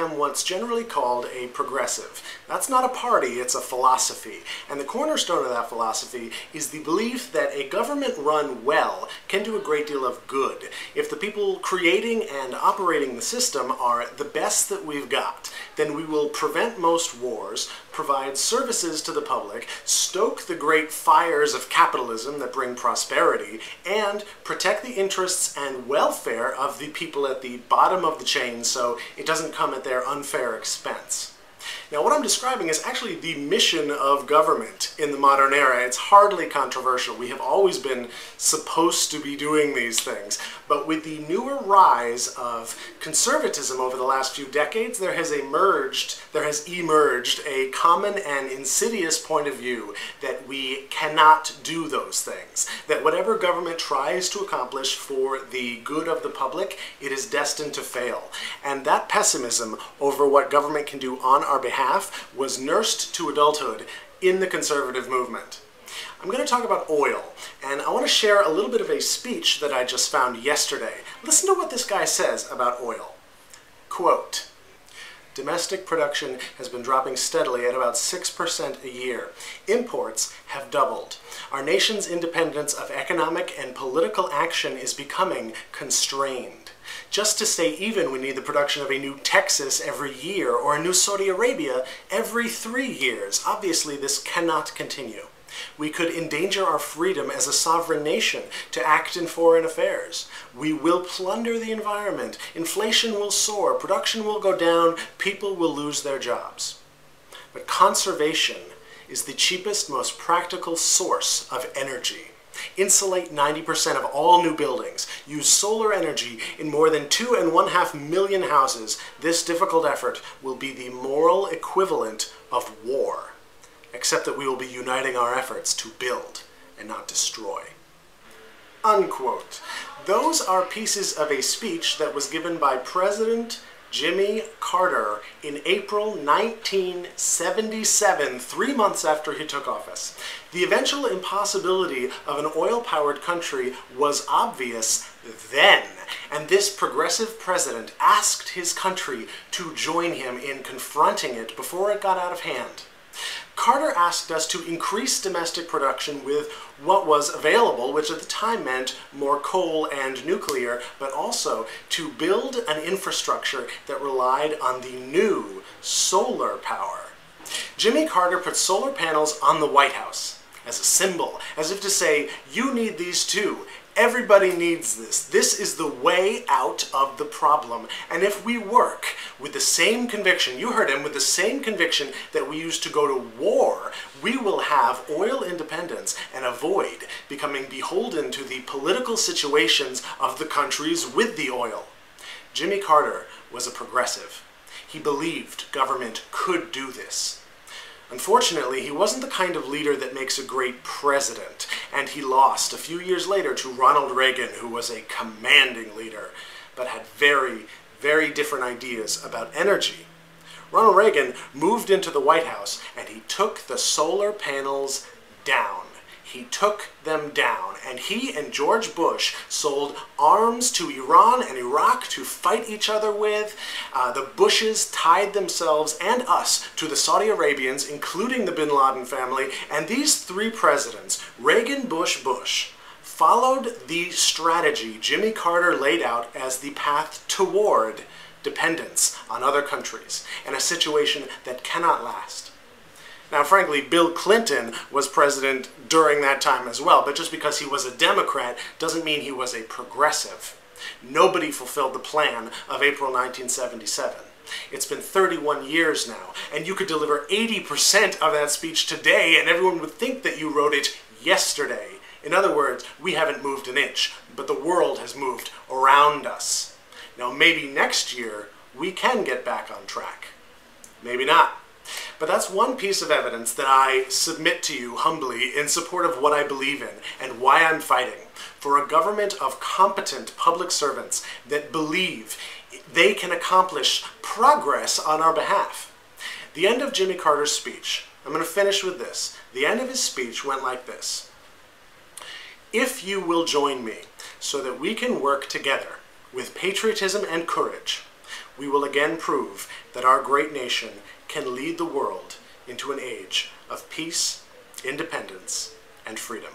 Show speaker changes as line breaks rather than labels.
am what's generally called a progressive. That's not a party, it's a philosophy. And the cornerstone of that philosophy is the belief that a government run well can do a great deal of good if the people creating and operating the system are the best that we've got. Then we will prevent most wars, provide services to the public, stoke the great fires of capitalism that bring prosperity, and protect the interests and welfare of the people at the bottom of the chain so it doesn't come at their unfair expense. Now, what I'm describing is actually the mission of government in the modern era. It's hardly controversial. We have always been supposed to be doing these things. But with the newer rise of conservatism over the last few decades, there has emerged a common and insidious point of view that we cannot do those things. That whatever government tries to accomplish for the good of the public, it is destined to fail. And that pessimism over what government can do on our behalf was nursed to adulthood in the conservative movement. I'm going to talk about oil, and I want to share a little bit of a speech that I just found yesterday. Listen to what this guy says about oil. Quote, "Domestic production has been dropping steadily at about 6% a year. Imports have doubled. Our nation's independence of economic and political action is becoming constrained. Just to stay even, we need the production of a new Texas every year or a new Saudi Arabia every 3 years. Obviously, this cannot continue. We could endanger our freedom as a sovereign nation to act in foreign affairs. We will plunder the environment. Inflation will soar. Production will go down. People will lose their jobs. But conservation is the cheapest, most practical source of energy. Insulate 90% of all new buildings. Use solar energy in more than 2.5 million houses. This difficult effort will be the moral equivalent of war, except that we will be uniting our efforts to build and not destroy." Unquote. Those are pieces of a speech that was given by President Jimmy Carter in April 1977, 3 months after he took office. The eventual impossibility of an oil-powered country was obvious then, and this progressive president asked his country to join him in confronting it before it got out of hand. Carter asked us to increase domestic production with what was available, which at the time meant more coal and nuclear, but also to build an infrastructure that relied on the new solar power. Jimmy Carter put solar panels on the White House as a symbol, as if to say, you need these too. Everybody needs this. This is the way out of the problem. And if we work with the same conviction, you heard him, with the same conviction that we used to go to war, we will have oil independence and avoid becoming beholden to the political situations of the countries with the oil. Jimmy Carter was a progressive. He believed government could do this. Unfortunately, he wasn't the kind of leader that makes a great president, and he lost a few years later to Ronald Reagan, who was a commanding leader, but had very, very different ideas about energy. Ronald Reagan moved into the White House, and he took the solar panels down. He took them down, and he and George Bush sold arms to Iran and Iraq to fight each other with. The Bushes tied themselves and us to the Saudi Arabians, including the Bin Laden family, and these three presidents, Reagan, Bush, Bush, followed the strategy Jimmy Carter laid out as the path toward dependence on other countries, and a situation that cannot last. Now, frankly, Bill Clinton was president during that time as well, but just because he was a Democrat doesn't mean he was a progressive. Nobody fulfilled the plan of April 1977. It's been 31 years now, and you could deliver 80% of that speech today, and everyone would think that you wrote it yesterday. In other words, we haven't moved an inch, but the world has moved around us. Now, maybe next year we can get back on track. Maybe not. But that's one piece of evidence that I submit to you humbly in support of what I believe in and why I'm fighting for a government of competent public servants that believe they can accomplish progress on our behalf. The end of Jimmy Carter's speech, I'm going to finish with this. The end of his speech went like this: "If you will join me so that we can work together with patriotism and courage, we will again prove that our great nation can lead the world into an age of peace, independence, and freedom.